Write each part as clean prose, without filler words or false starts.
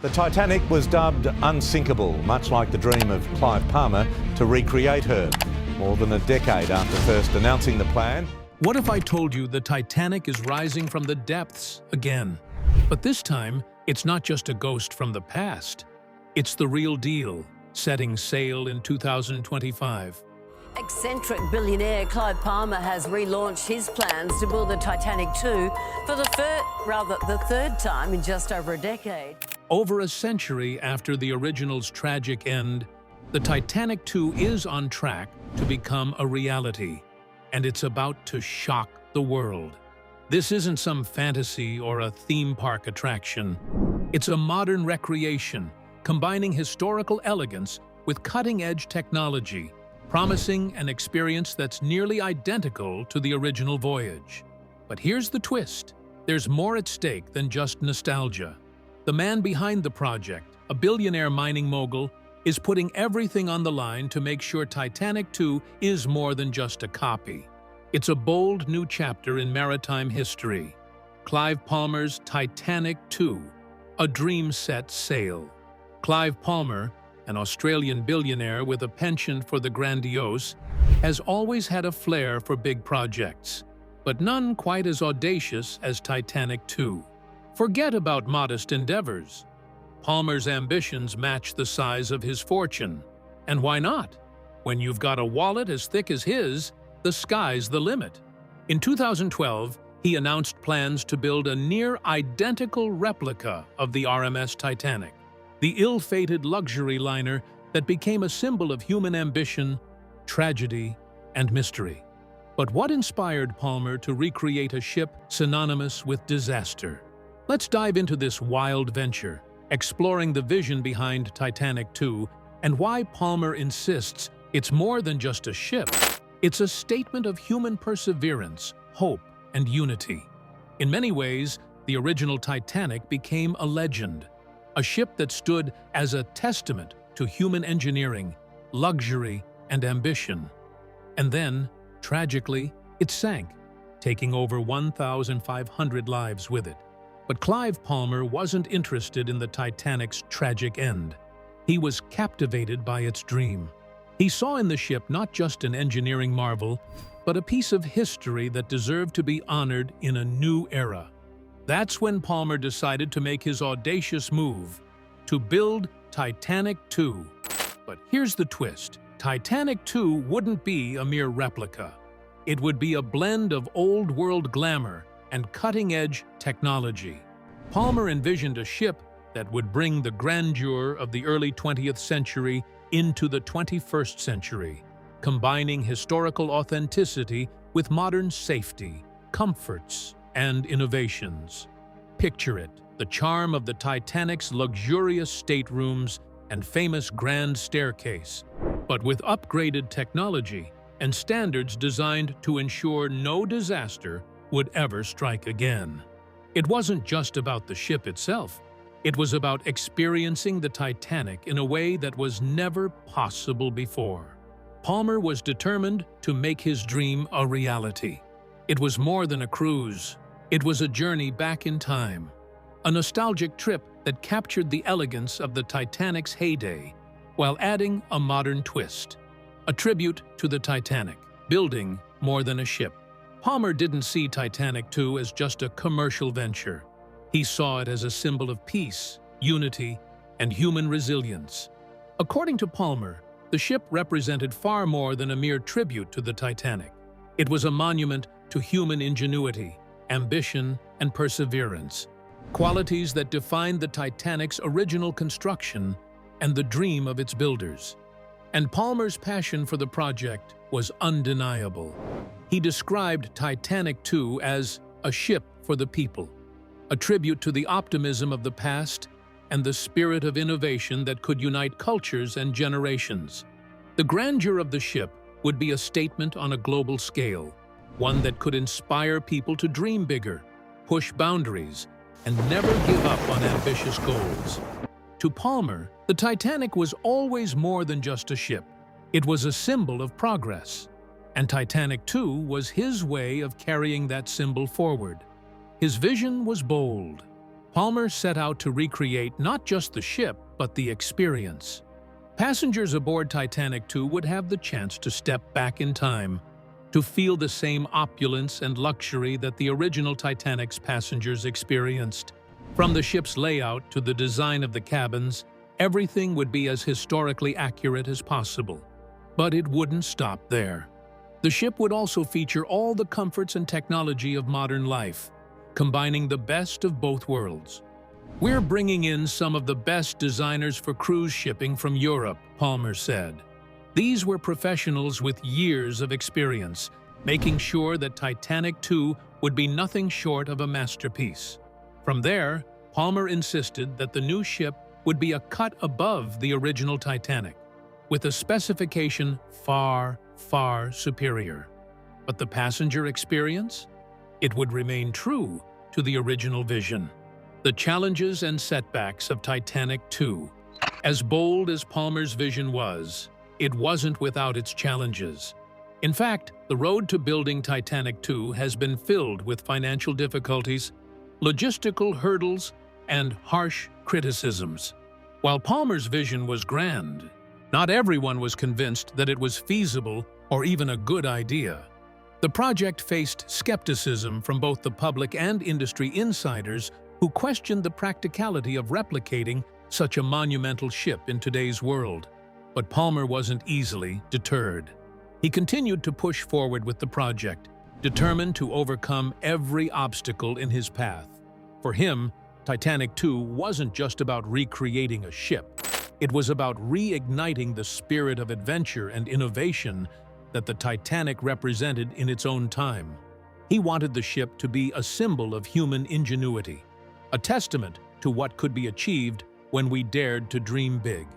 The Titanic was dubbed unsinkable, much like the dream of Clive Palmer to recreate her. More than a decade after first announcing the plan. What if I told you the Titanic is rising from the depths again? But this time, it's not just a ghost from the past. It's the real deal, setting sail in 2025. Eccentric billionaire Clive Palmer has relaunched his plans to build the Titanic II for the third time in just over a decade. Over a century after the original's tragic end, the Titanic II is on track to become a reality, and it's about to shock the world. This isn't some fantasy or a theme park attraction. It's a modern recreation, combining historical elegance with cutting-edge technology, promising an experience that's nearly identical to the original voyage. But here's the twist. There's more at stake than just nostalgia. The man behind the project, a billionaire mining mogul, is putting everything on the line to make sure Titanic II is more than just a copy. It's a bold new chapter in maritime history. Clive Palmer's Titanic II, a dream set sail. Clive Palmer, an Australian billionaire with a penchant for the grandiose, has always had a flair for big projects, but none quite as audacious as Titanic II. Forget about modest endeavors. Palmer's ambitions match the size of his fortune. And why not? When you've got a wallet as thick as his, the sky's the limit. In 2012, he announced plans to build a near-identical replica of the RMS Titanic, the ill-fated luxury liner that became a symbol of human ambition, tragedy, and mystery. But what inspired Palmer to recreate a ship synonymous with disaster? Let's dive into this wild venture, exploring the vision behind Titanic II and why Palmer insists it's more than just a ship. It's a statement of human perseverance, hope, and unity. In many ways, the original Titanic became a legend, a ship that stood as a testament to human engineering, luxury, and ambition. And then, tragically, it sank, taking over 1,500 lives with it. But Clive Palmer wasn't interested in the Titanic's tragic end. He was captivated by its dream. He saw in the ship not just an engineering marvel, but a piece of history that deserved to be honored in a new era. That's when Palmer decided to make his audacious move, to build Titanic II. But here's the twist. Titanic II wouldn't be a mere replica. It would be a blend of old-world glamour and cutting-edge technology. Palmer envisioned a ship that would bring the grandeur of the early 20th century into the 21st century, combining historical authenticity with modern safety, comforts, and innovations. Picture it, the charm of the Titanic's luxurious staterooms and famous grand staircase, but with upgraded technology and standards designed to ensure no disaster would ever strike again. It wasn't just about the ship itself. It was about experiencing the Titanic in a way that was never possible before. Palmer was determined to make his dream a reality. It was more than a cruise. It was a journey back in time, a nostalgic trip that captured the elegance of the Titanic's heyday while adding a modern twist, a tribute to the Titanic, building more than a ship. Palmer didn't see Titanic II as just a commercial venture. He saw it as a symbol of peace, unity, and human resilience. According to Palmer, the ship represented far more than a mere tribute to the Titanic. It was a monument to human ingenuity, ambition, and perseverance, qualities that defined the Titanic's original construction and the dream of its builders. And Palmer's passion for the project was undeniable. He described Titanic II as a ship for the people, a tribute to the optimism of the past and the spirit of innovation that could unite cultures and generations. The grandeur of the ship would be a statement on a global scale, one that could inspire people to dream bigger, push boundaries, and never give up on ambitious goals. To Palmer, the Titanic was always more than just a ship. It was a symbol of progress, and Titanic II was his way of carrying that symbol forward. His vision was bold, Palmer set out to recreate not just the ship, but the experience. Passengers aboard Titanic II would have the chance to step back in time, to feel the same opulence and luxury that the original Titanic's passengers experienced. From the ship's layout to the design of the cabins, everything would be as historically accurate as possible. But it wouldn't stop there. The ship would also feature all the comforts and technology of modern life, combining the best of both worlds. "We're bringing in some of the best designers for cruise shipping from Europe," Palmer said. These were professionals with years of experience, making sure that Titanic II would be nothing short of a masterpiece. From there, Palmer insisted that the new ship would be a cut above the original Titanic, with a specification far, far superior. But the passenger experience? It would remain true to the original vision. The challenges and setbacks of Titanic II. As bold as Palmer's vision was, it wasn't without its challenges. In fact, the road to building Titanic II has been filled with financial difficulties, logistical hurdles, and harsh criticisms. While Palmer's vision was grand, not everyone was convinced that it was feasible or even a good idea. The project faced skepticism from both the public and industry insiders who questioned the practicality of replicating such a monumental ship in today's world. But Palmer wasn't easily deterred. He continued to push forward with the project, determined to overcome every obstacle in his path. For him, Titanic II wasn't just about recreating a ship. It was about reigniting the spirit of adventure and innovation that the Titanic represented in its own time. He wanted the ship to be a symbol of human ingenuity, a testament to what could be achieved when we dared to dream big.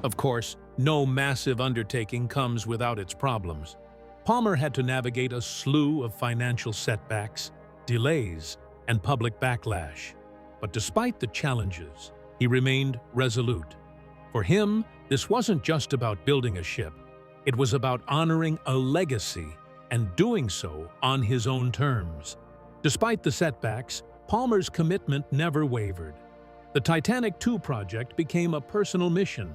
Of course, no massive undertaking comes without its problems. Palmer had to navigate a slew of financial setbacks, delays, and public backlash. But despite the challenges, he remained resolute. For him, this wasn't just about building a ship. It was about honoring a legacy and doing so on his own terms. Despite the setbacks, Palmer's commitment never wavered. The Titanic II project became a personal mission,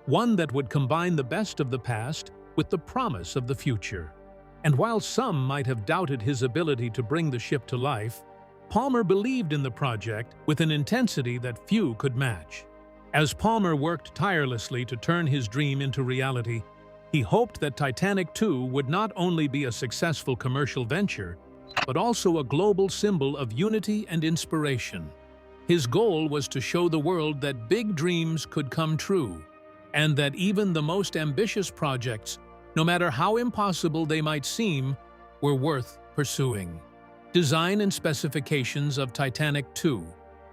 one that would combine the best of the past with the promise of the future. And while some might have doubted his ability to bring the ship to life, Palmer believed in the project with an intensity that few could match. As Palmer worked tirelessly to turn his dream into reality, he hoped that Titanic II would not only be a successful commercial venture, but also a global symbol of unity and inspiration. His goal was to show the world that big dreams could come true, and that even the most ambitious projects, no matter how impossible they might seem, were worth pursuing. Design and specifications of Titanic II.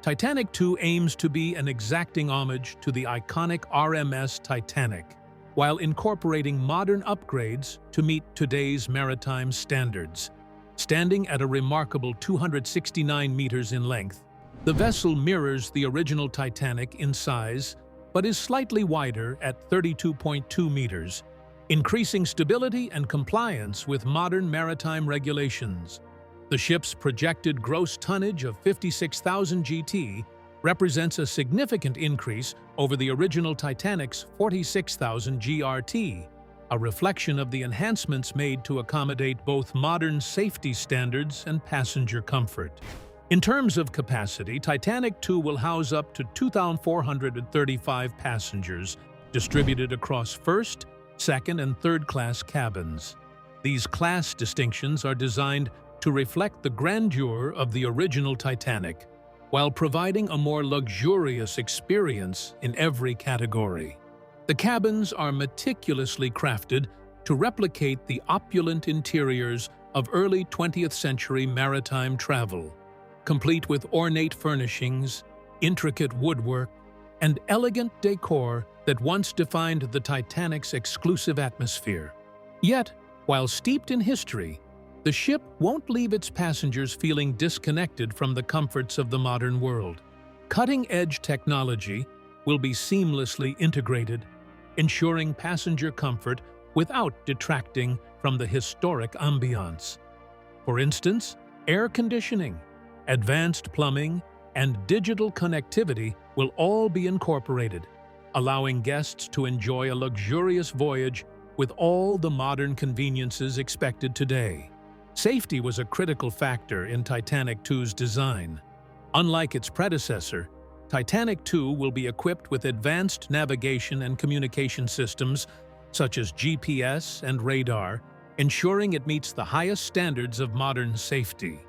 Titanic II aims to be an exacting homage to the iconic RMS Titanic, while incorporating modern upgrades to meet today's maritime standards. Standing at a remarkable 269 meters in length, the vessel mirrors the original Titanic in size, but is slightly wider at 32.2 meters, increasing stability and compliance with modern maritime regulations. The ship's projected gross tonnage of 56,000 GT represents a significant increase over the original Titanic's 46,000 GRT, a reflection of the enhancements made to accommodate both modern safety standards and passenger comfort. In terms of capacity, Titanic II will house up to 2,435 passengers, distributed across first, second, and third-class cabins. These class distinctions are designed to reflect the grandeur of the original Titanic, while providing a more luxurious experience in every category. The cabins are meticulously crafted to replicate the opulent interiors of early 20th century maritime travel, complete with ornate furnishings, intricate woodwork, and elegant decor that once defined the Titanic's exclusive atmosphere. Yet, while steeped in history, the ship won't leave its passengers feeling disconnected from the comforts of the modern world. Cutting-edge technology will be seamlessly integrated, ensuring passenger comfort without detracting from the historic ambiance. For instance, air conditioning, advanced plumbing, and digital connectivity will all be incorporated, allowing guests to enjoy a luxurious voyage with all the modern conveniences expected today. Safety was a critical factor in Titanic II's design. Unlike its predecessor, Titanic II will be equipped with advanced navigation and communication systems such as GPS and radar, ensuring it meets the highest standards of modern safety.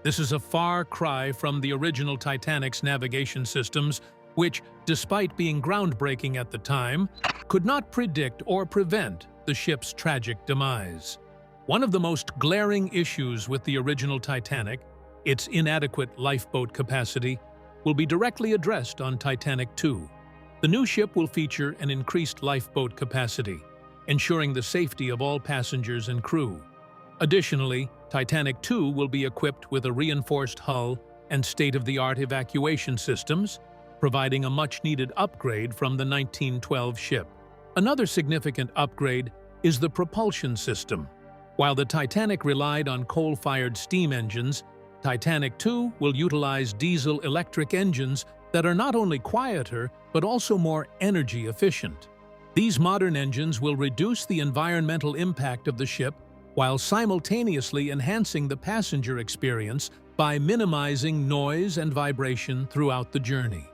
This is a far cry from the original Titanic's navigation systems, which, despite being groundbreaking at the time, could not predict or prevent the ship's tragic demise. One of the most glaring issues with the original Titanic, its inadequate lifeboat capacity, will be directly addressed on Titanic II. The new ship will feature an increased lifeboat capacity, ensuring the safety of all passengers and crew. Additionally, Titanic II will be equipped with a reinforced hull and state-of-the-art evacuation systems, providing a much-needed upgrade from the 1912 ship. Another significant upgrade is the propulsion system. While the Titanic relied on coal-fired steam engines, Titanic II will utilize diesel-electric engines that are not only quieter but also more energy efficient. These modern engines will reduce the environmental impact of the ship while simultaneously enhancing the passenger experience by minimizing noise and vibration throughout the journey.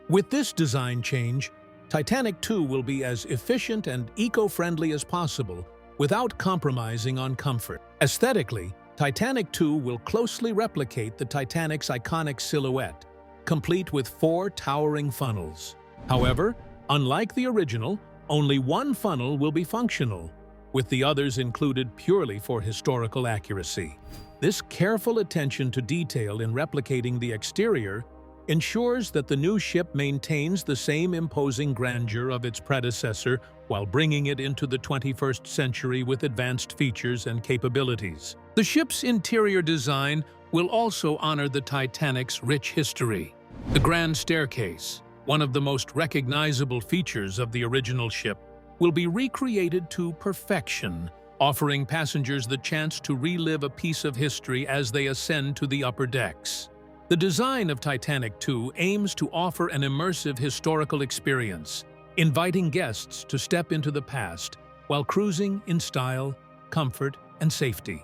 With this design change, Titanic II will be as efficient and eco-friendly as possible without compromising on comfort. Aesthetically, Titanic II will closely replicate the Titanic's iconic silhouette, complete with 4 towering funnels. However, unlike the original, only one funnel will be functional, with the others included purely for historical accuracy. This careful attention to detail in replicating the exterior ensures that the new ship maintains the same imposing grandeur of its predecessor while bringing it into the 21st century with advanced features and capabilities. The ship's interior design will also honor the Titanic's rich history. The Grand Staircase, one of the most recognizable features of the original ship, will be recreated to perfection, offering passengers the chance to relive a piece of history as they ascend to the upper decks. The design of Titanic II aims to offer an immersive historical experience, inviting guests to step into the past while cruising in style, comfort, and safety.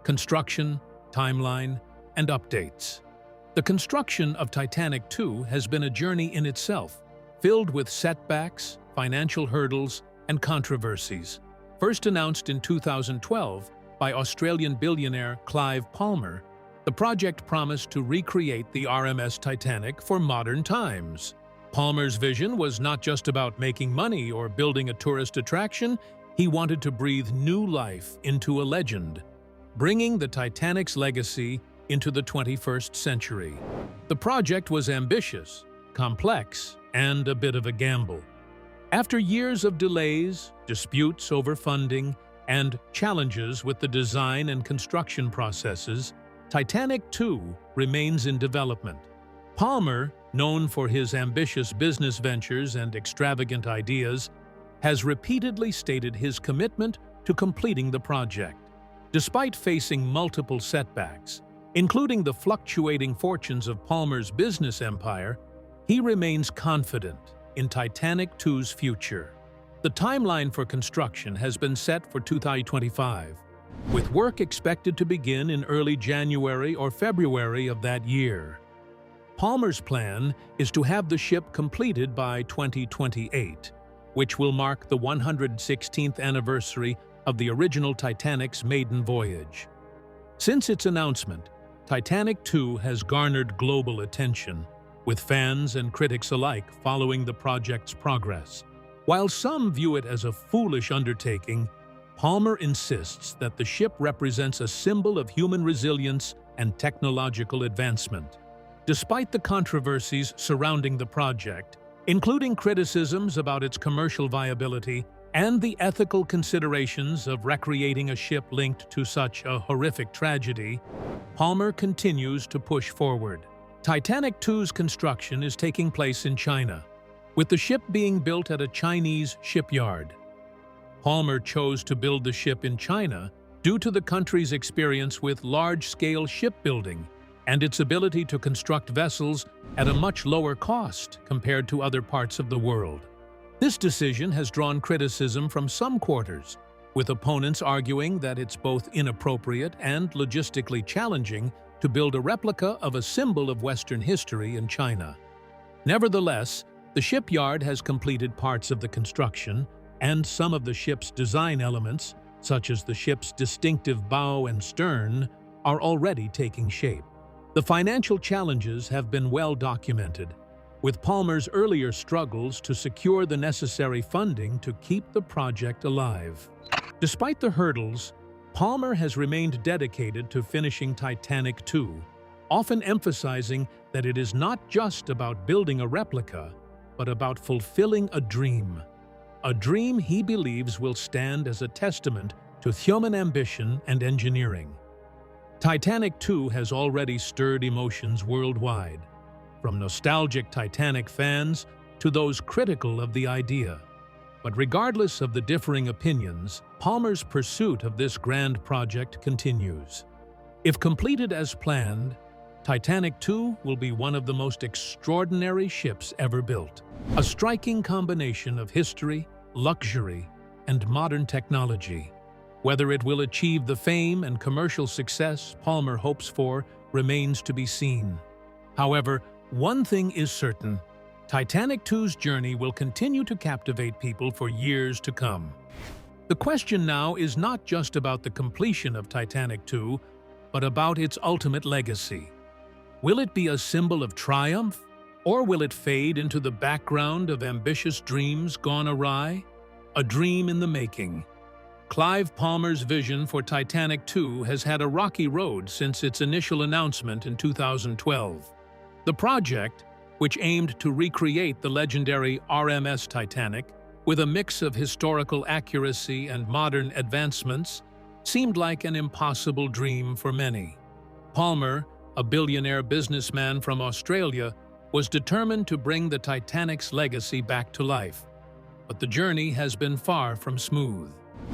Construction, timeline, and updates. The construction of Titanic II has been a journey in itself, filled with setbacks, financial hurdles, and controversies. First announced in 2012 by Australian billionaire Clive Palmer, the project promised to recreate the RMS Titanic for modern times. Palmer's vision was not just about making money or building a tourist attraction, he wanted to breathe new life into a legend, bringing the Titanic's legacy into the 21st century. The project was ambitious, complex, and a bit of a gamble. After years of delays, disputes over funding, and challenges with the design and construction processes, Titanic II remains in development. Palmer, known for his ambitious business ventures and extravagant ideas, has repeatedly stated his commitment to completing the project. Despite facing multiple setbacks, including the fluctuating fortunes of Palmer's business empire, he remains confident in Titanic II's future. The timeline for construction has been set for 2025, with work expected to begin in early January or February of that year. Palmer's plan is to have the ship completed by 2028, which will mark the 116th anniversary of the original Titanic's maiden voyage. Since its announcement, Titanic II has garnered global attention, with fans and critics alike following the project's progress. While some view it as a foolish undertaking, Palmer insists that the ship represents a symbol of human resilience and technological advancement. Despite the controversies surrounding the project, including criticisms about its commercial viability and the ethical considerations of recreating a ship linked to such a horrific tragedy, Palmer continues to push forward. Titanic II's construction is taking place in China, with the ship being built at a Chinese shipyard. Palmer chose to build the ship in China due to the country's experience with large-scale shipbuilding and its ability to construct vessels at a much lower cost compared to other parts of the world. This decision has drawn criticism from some quarters, with opponents arguing that it's both inappropriate and logistically challenging to build a replica of a symbol of Western history in China. Nevertheless, the shipyard has completed parts of the construction, and some of the ship's design elements, such as the ship's distinctive bow and stern, are already taking shape. The financial challenges have been well documented, with Palmer's earlier struggles to secure the necessary funding to keep the project alive. Despite the hurdles, Palmer has remained dedicated to finishing Titanic II, often emphasizing that it is not just about building a replica, but about fulfilling a dream he believes will stand as a testament to human ambition and engineering. Titanic II has already stirred emotions worldwide, from nostalgic Titanic fans to those critical of the idea. But regardless of the differing opinions, Palmer's pursuit of this grand project continues. If completed as planned, Titanic II will be one of the most extraordinary ships ever built. A striking combination of history, luxury, and modern technology. Whether it will achieve the fame and commercial success Palmer hopes for remains to be seen. However, one thing is certain: Titanic II's journey will continue to captivate people for years to come. The question now is not just about the completion of Titanic II, but about its ultimate legacy. Will it be a symbol of triumph, or will it fade into the background of ambitious dreams gone awry? A dream in the making. Clive Palmer's vision for Titanic II has had a rocky road since its initial announcement in 2012. The project, which aimed to recreate the legendary RMS Titanic with a mix of historical accuracy and modern advancements, seemed like an impossible dream for many. Palmer, a billionaire businessman from Australia, was determined to bring the Titanic's legacy back to life. But the journey has been far from smooth.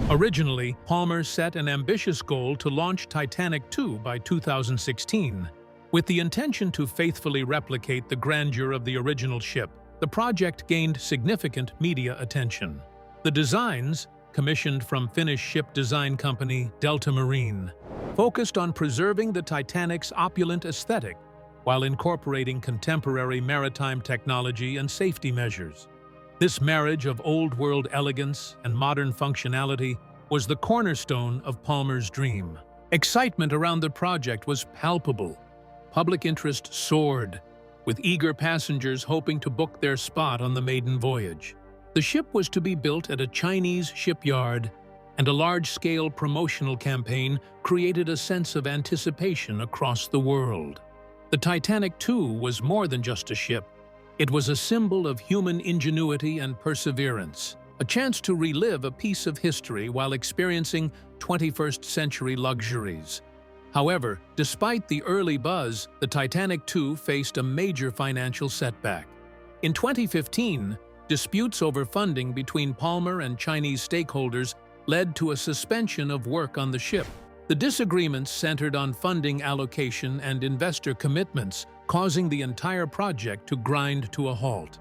Originally, Palmer set an ambitious goal to launch Titanic II by 2016. With the intention to faithfully replicate the grandeur of the original ship, the project gained significant media attention. The designs, commissioned from Finnish ship design company Delta Marine, focused on preserving the Titanic's opulent aesthetic while incorporating contemporary maritime technology and safety measures. This marriage of old-world elegance and modern functionality was the cornerstone of Palmer's dream. Excitement around the project was palpable. Public interest soared, with eager passengers hoping to book their spot on the maiden voyage. The ship was to be built at a Chinese shipyard, and a large-scale promotional campaign created a sense of anticipation across the world. The Titanic II was more than just a ship. It was a symbol of human ingenuity and perseverance, a chance to relive a piece of history while experiencing 21st-century luxuries. However, despite the early buzz, the Titanic II faced a major financial setback. In 2015, disputes over funding between Palmer and Chinese stakeholders led to a suspension of work on the ship. The disagreements centered on funding allocation and investor commitments, causing the entire project to grind to a halt.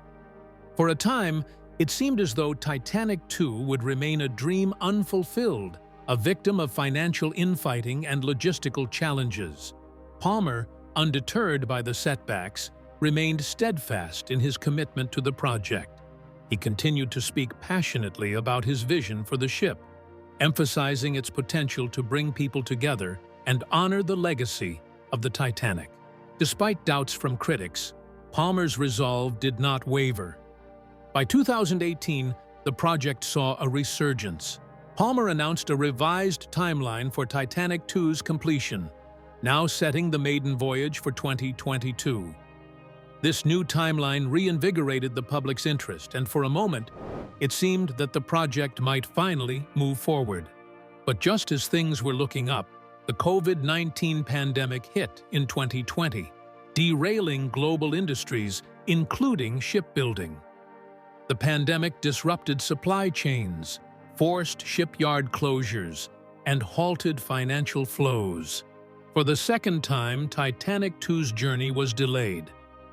For a time, it seemed as though Titanic II would remain a dream unfulfilled, a victim of financial infighting and logistical challenges. Palmer, undeterred by the setbacks, remained steadfast in his commitment to the project. He continued to speak passionately about his vision for the ship, emphasizing its potential to bring people together and honor the legacy of the Titanic. Despite doubts from critics, Palmer's resolve did not waver. By 2018, the project saw a resurgence. Palmer announced a revised timeline for Titanic II's completion, now setting the maiden voyage for 2022. This new timeline reinvigorated the public's interest, and for a moment, it seemed that the project might finally move forward. But just as things were looking up, the COVID-19 pandemic hit in 2020, derailing global industries, including shipbuilding. The pandemic disrupted supply chains, forced shipyard closures, and halted financial flows. For the second time, Titanic II's journey was delayed.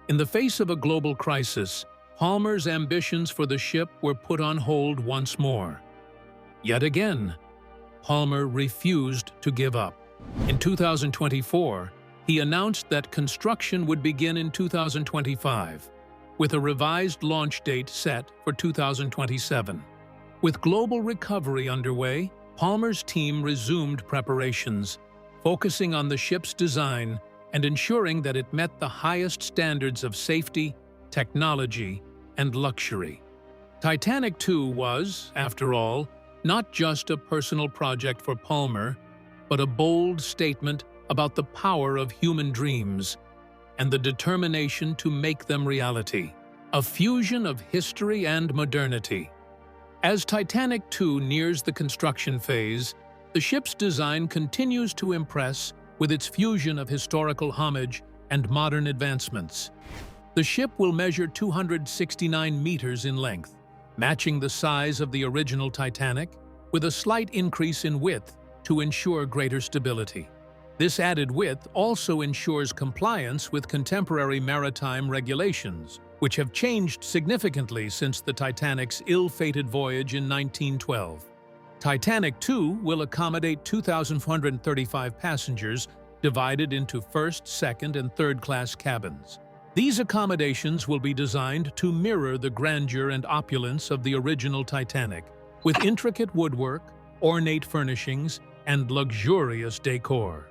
In the face of a global crisis, Palmer's ambitions for the ship were put on hold once more. Yet again, Palmer refused to give up. In 2024, he announced that construction would begin in 2025, with a revised launch date set for 2027. With global recovery underway, Palmer's team resumed preparations, focusing on the ship's design and ensuring that it met the highest standards of safety, technology, and luxury. Titanic II was, after all, not just a personal project for Palmer, but a bold statement about the power of human dreams and the determination to make them reality, a fusion of history and modernity. As Titanic II nears the construction phase, the ship's design continues to impress with its fusion of historical homage and modern advancements. The ship will measure 269 meters in length, matching the size of the original Titanic, with a slight increase in width to ensure greater stability. This added width also ensures compliance with contemporary maritime regulations, which have changed significantly since the Titanic's ill-fated voyage in 1912. Titanic II will accommodate 2,435 passengers divided into first, second, and third-class cabins. These accommodations will be designed to mirror the grandeur and opulence of the original Titanic, with intricate woodwork, ornate furnishings, and luxurious decor.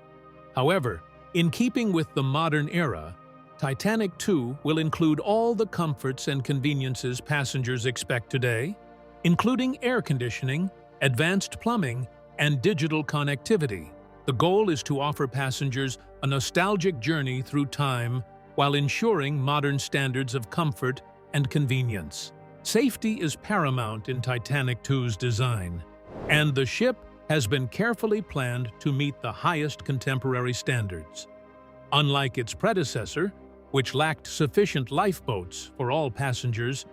However, in keeping with the modern era, Titanic II will include all the comforts and conveniences passengers expect today, including air conditioning, advanced plumbing, and digital connectivity. The goal is to offer passengers a nostalgic journey through time while ensuring modern standards of comfort and convenience. Safety is paramount in Titanic II's design, and the ship has been carefully planned to meet the highest contemporary standards. Unlike its predecessor, which lacked sufficient lifeboats for all passengers,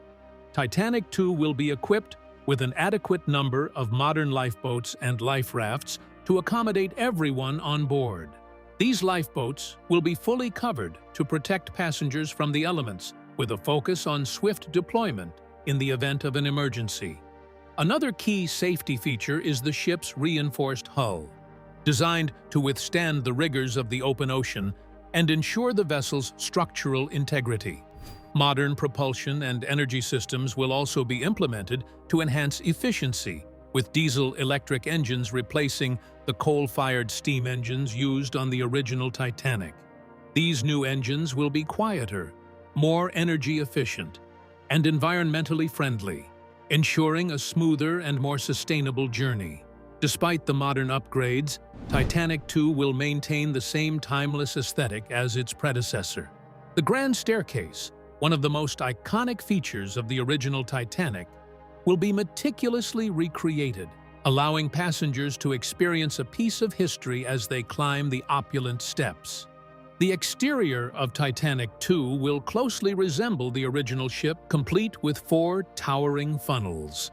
Titanic II will be equipped with an adequate number of modern lifeboats and life rafts to accommodate everyone on board. These lifeboats will be fully covered to protect passengers from the elements, with a focus on swift deployment in the event of an emergency. Another key safety feature is the ship's reinforced hull, designed to withstand the rigors of the open ocean and ensure the vessel's structural integrity. Modern propulsion and energy systems will also be implemented to enhance efficiency, with diesel-electric engines replacing the coal-fired steam engines used on the original Titanic. These new engines will be quieter, more energy efficient, and environmentally friendly, ensuring a smoother and more sustainable journey. Despite the modern upgrades, Titanic II will maintain the same timeless aesthetic as its predecessor. The Grand Staircase, one of the most iconic features of the original Titanic, will be meticulously recreated, allowing passengers to experience a piece of history as they climb the opulent steps. The exterior of Titanic II will closely resemble the original ship, complete with 4 towering funnels.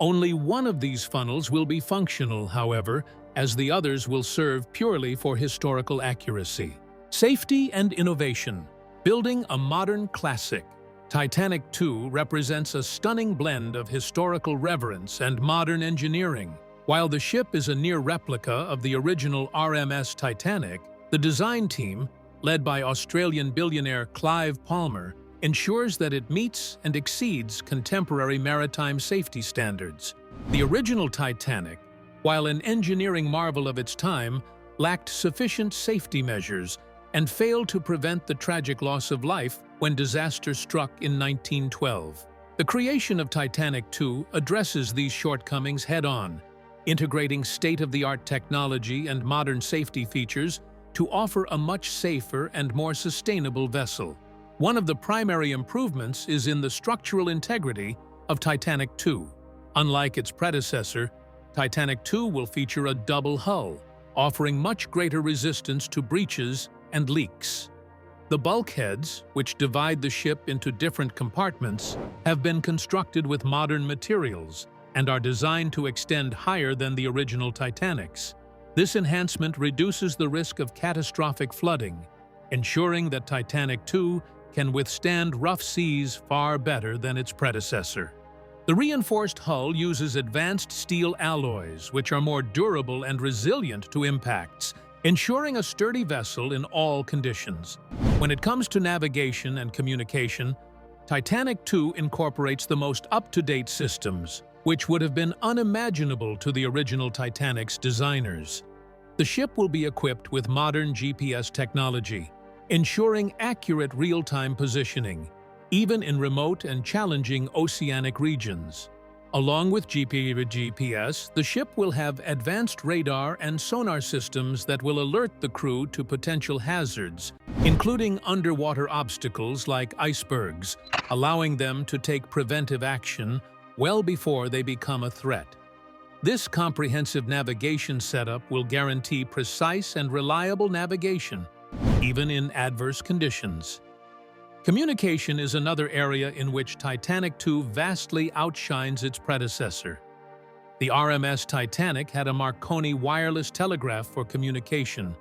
Only one of these funnels will be functional, however, as the others will serve purely for historical accuracy. Safety and innovation. Building a modern classic, Titanic II represents a stunning blend of historical reverence and modern engineering. While the ship is a near replica of the original RMS Titanic, the design team, led by Australian billionaire Clive Palmer, ensures that it meets and exceeds contemporary maritime safety standards. The original Titanic, while an engineering marvel of its time, lacked sufficient safety measures and failed to prevent the tragic loss of life when disaster struck in 1912. The creation of Titanic II addresses these shortcomings head-on, integrating state-of-the-art technology and modern safety features to offer a much safer and more sustainable vessel. One of the primary improvements is in the structural integrity of Titanic II. Unlike its predecessor, Titanic II will feature a double hull, offering much greater resistance to breaches and leaks. The bulkheads, which divide the ship into different compartments, have been constructed with modern materials and are designed to extend higher than the original Titanic's. This enhancement reduces the risk of catastrophic flooding, ensuring that Titanic II can withstand rough seas far better than its predecessor. The reinforced hull uses advanced steel alloys, which are more durable and resilient to impacts, ensuring a sturdy vessel in all conditions. When it comes to navigation and communication, Titanic II incorporates the most up-to-date systems, which would have been unimaginable to the original Titanic's designers. The ship will be equipped with modern GPS technology, ensuring accurate real-time positioning, even in remote and challenging oceanic regions. Along with GPS, the ship will have advanced radar and sonar systems that will alert the crew to potential hazards, including underwater obstacles like icebergs, allowing them to take preventive action well before they become a threat. This comprehensive navigation setup will guarantee precise and reliable navigation, even in adverse conditions. Communication is another area in which Titanic II vastly outshines its predecessor. The RMS Titanic had a Marconi wireless telegraph for communication,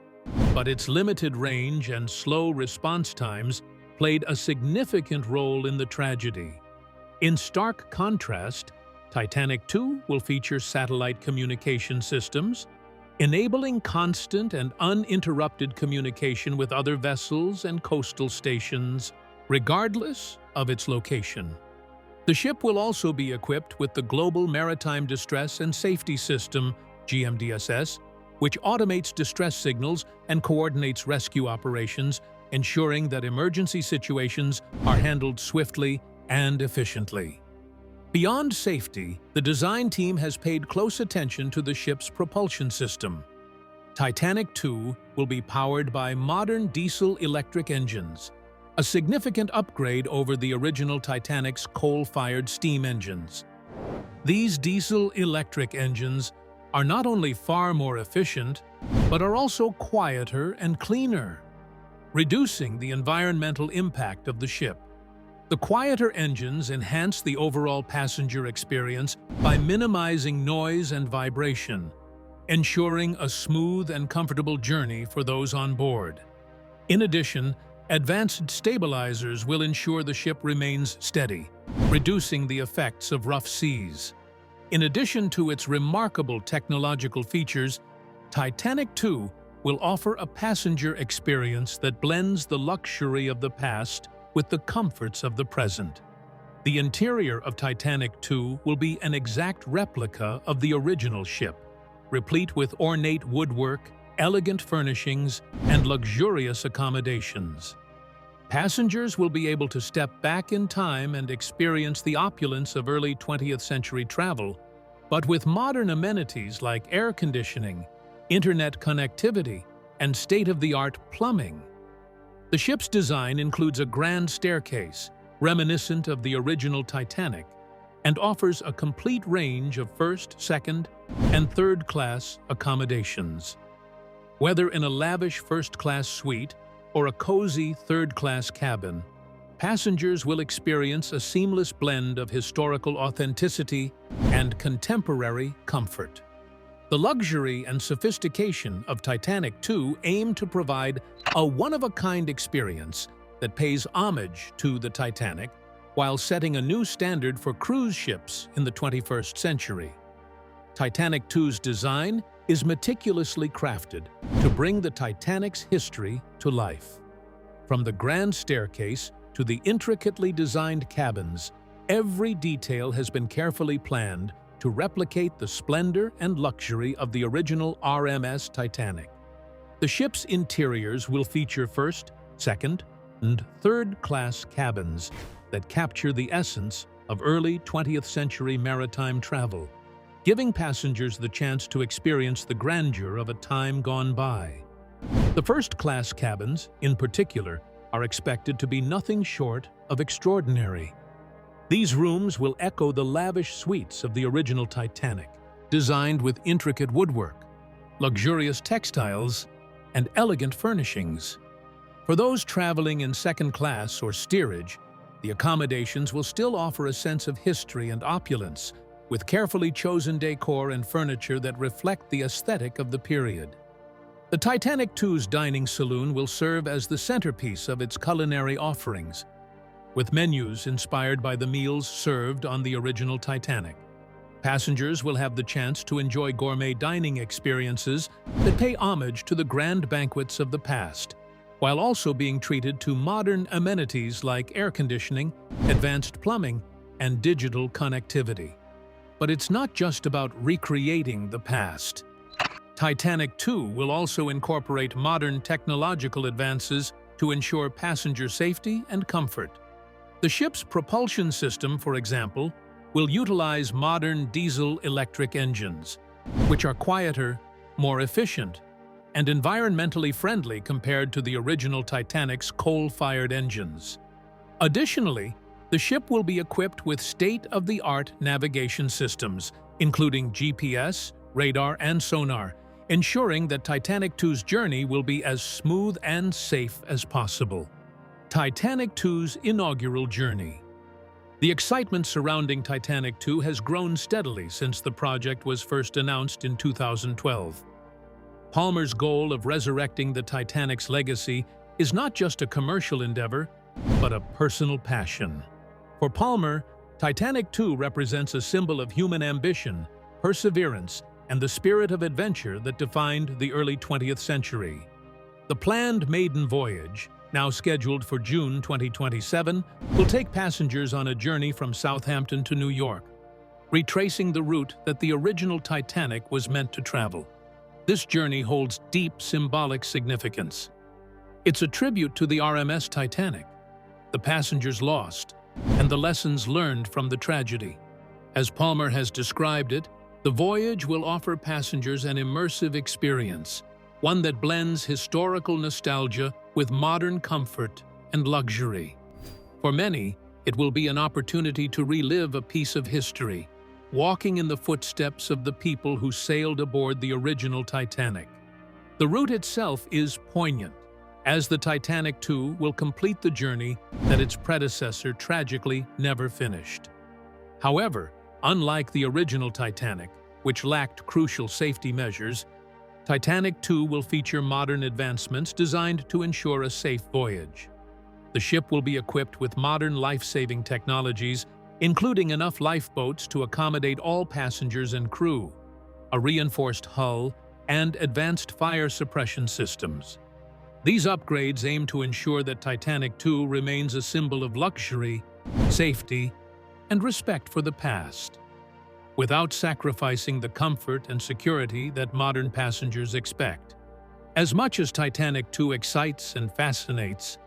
but its limited range and slow response times played a significant role in the tragedy. In stark contrast, Titanic II will feature satellite communication systems, enabling constant and uninterrupted communication with other vessels and coastal stations, regardless of its location. The ship will also be equipped with the Global Maritime Distress and Safety System, GMDSS, which automates distress signals and coordinates rescue operations, ensuring that emergency situations are handled swiftly and efficiently. Beyond safety, the design team has paid close attention to the ship's propulsion system. Titanic II will be powered by modern diesel-electric engines, a significant upgrade over the original Titanic's coal-fired steam engines. These diesel-electric engines are not only far more efficient, but are also quieter and cleaner, reducing the environmental impact of the ship. The quieter engines enhance the overall passenger experience by minimizing noise and vibration, ensuring a smooth and comfortable journey for those on board. In addition, advanced stabilizers will ensure the ship remains steady, reducing the effects of rough seas. In addition to its remarkable technological features, Titanic II will offer a passenger experience that blends the luxury of the past with the comforts of the present. The interior of Titanic II will be an exact replica of the original ship, replete with ornate woodwork, elegant furnishings, and luxurious accommodations. Passengers will be able to step back in time and experience the opulence of early 20th century travel, but with modern amenities like air conditioning, internet connectivity, and state-of-the-art plumbing. The ship's design includes a grand staircase, reminiscent of the original Titanic, and offers a complete range of first, second, and third-class accommodations. Whether in a lavish first-class suite or a cozy third-class cabin, passengers will experience a seamless blend of historical authenticity and contemporary comfort. The luxury and sophistication of Titanic II aim to provide a one-of-a-kind experience that pays homage to the Titanic while setting a new standard for cruise ships in the 21st century. Titanic II's design is meticulously crafted to bring the Titanic's history to life. From the grand staircase to the intricately designed cabins, every detail has been carefully planned to replicate the splendor and luxury of the original RMS Titanic. The ship's interiors will feature first, second, and third-class cabins that capture the essence of early 20th century maritime travel, giving passengers the chance to experience the grandeur of a time gone by. The first-class cabins, in particular, are expected to be nothing short of extraordinary. These rooms will echo the lavish suites of the original Titanic, designed with intricate woodwork, luxurious textiles, and elegant furnishings. For those traveling in second class or steerage, the accommodations will still offer a sense of history and opulence, with carefully chosen decor and furniture that reflect the aesthetic of the period. The Titanic II's dining saloon will serve as the centerpiece of its culinary offerings, with menus inspired by the meals served on the original Titanic. Passengers will have the chance to enjoy gourmet dining experiences that pay homage to the grand banquets of the past, while also being treated to modern amenities like air conditioning, advanced plumbing, and digital connectivity. But it's not just about recreating the past. Titanic II will also incorporate modern technological advances to ensure passenger safety and comfort. The ship's propulsion system, for example, will utilize modern diesel-electric engines, which are quieter, more efficient, and environmentally friendly compared to the original Titanic's coal-fired engines. Additionally, the ship will be equipped with state-of-the-art navigation systems, including GPS, radar, and sonar, ensuring that Titanic II's journey will be as smooth and safe as possible. Titanic II's inaugural journey. The excitement surrounding Titanic II has grown steadily since the project was first announced in 2012. Palmer's goal of resurrecting the Titanic's legacy is not just a commercial endeavor, but a personal passion. For Palmer, Titanic II represents a symbol of human ambition, perseverance, and the spirit of adventure that defined the early 20th century. The planned maiden voyage, now scheduled for June 2027, will take passengers on a journey from Southampton to New York, retracing the route that the original Titanic was meant to travel. This journey holds deep symbolic significance. It's a tribute to the RMS Titanic, the passengers lost, and the lessons learned from the tragedy. As Palmer has described it, the voyage will offer passengers an immersive experience, one that blends historical nostalgia with modern comfort and luxury. For many, it will be an opportunity to relive a piece of history, walking in the footsteps of the people who sailed aboard the original Titanic. The route itself is poignant, as the Titanic II will complete the journey that its predecessor tragically never finished. However, unlike the original Titanic, which lacked crucial safety measures, Titanic II will feature modern advancements designed to ensure a safe voyage. The ship will be equipped with modern life-saving technologies, including enough lifeboats to accommodate all passengers and crew, a reinforced hull, and advanced fire suppression systems. These upgrades aim to ensure that Titanic II remains a symbol of luxury, safety, and respect for the past, without sacrificing the comfort and security that modern passengers expect. As much as Titanic II excites and fascinates,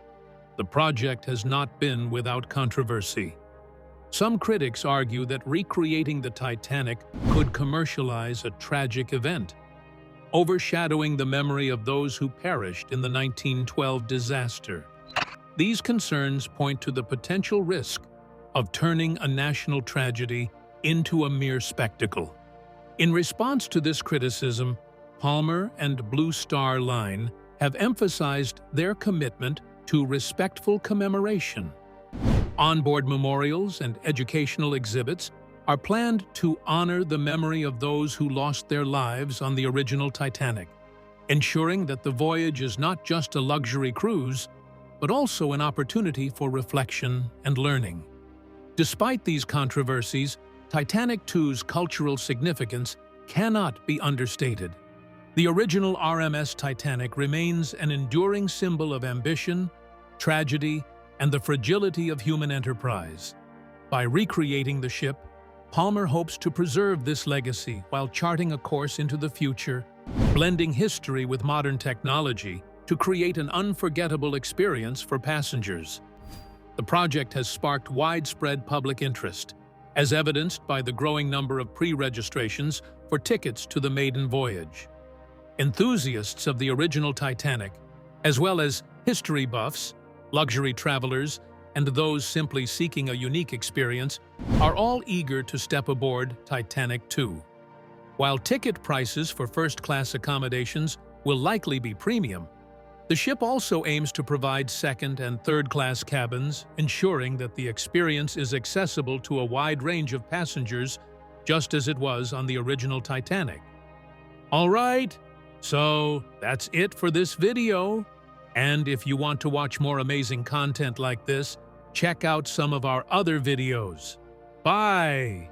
the project has not been without controversy. Some critics argue that recreating the Titanic could commercialize a tragic event, overshadowing the memory of those who perished in the 1912 disaster. These concerns point to the potential risk of turning a national tragedy into a mere spectacle. In response to this criticism, Palmer and Blue Star Line have emphasized their commitment to respectful commemoration. Onboard memorials and educational exhibits are planned to honor the memory of those who lost their lives on the original Titanic, ensuring that the voyage is not just a luxury cruise, but also an opportunity for reflection and learning. Despite these controversies, Titanic II's cultural significance cannot be understated. The original RMS Titanic remains an enduring symbol of ambition, tragedy, and the fragility of human enterprise. By recreating the ship, Palmer hopes to preserve this legacy while charting a course into the future, blending history with modern technology to create an unforgettable experience for passengers. The project has sparked widespread public interest, as evidenced by the growing number of pre-registrations for tickets to the maiden voyage. Enthusiasts of the original Titanic, as well as history buffs, luxury travelers, and those simply seeking a unique experience, are all eager to step aboard Titanic II. While ticket prices for first-class accommodations will likely be premium, the ship also aims to provide second- and third-class cabins, ensuring that the experience is accessible to a wide range of passengers, just as it was on the original Titanic. All right, so that's it for this video. And if you want to watch more amazing content like this, check out some of our other videos. Bye!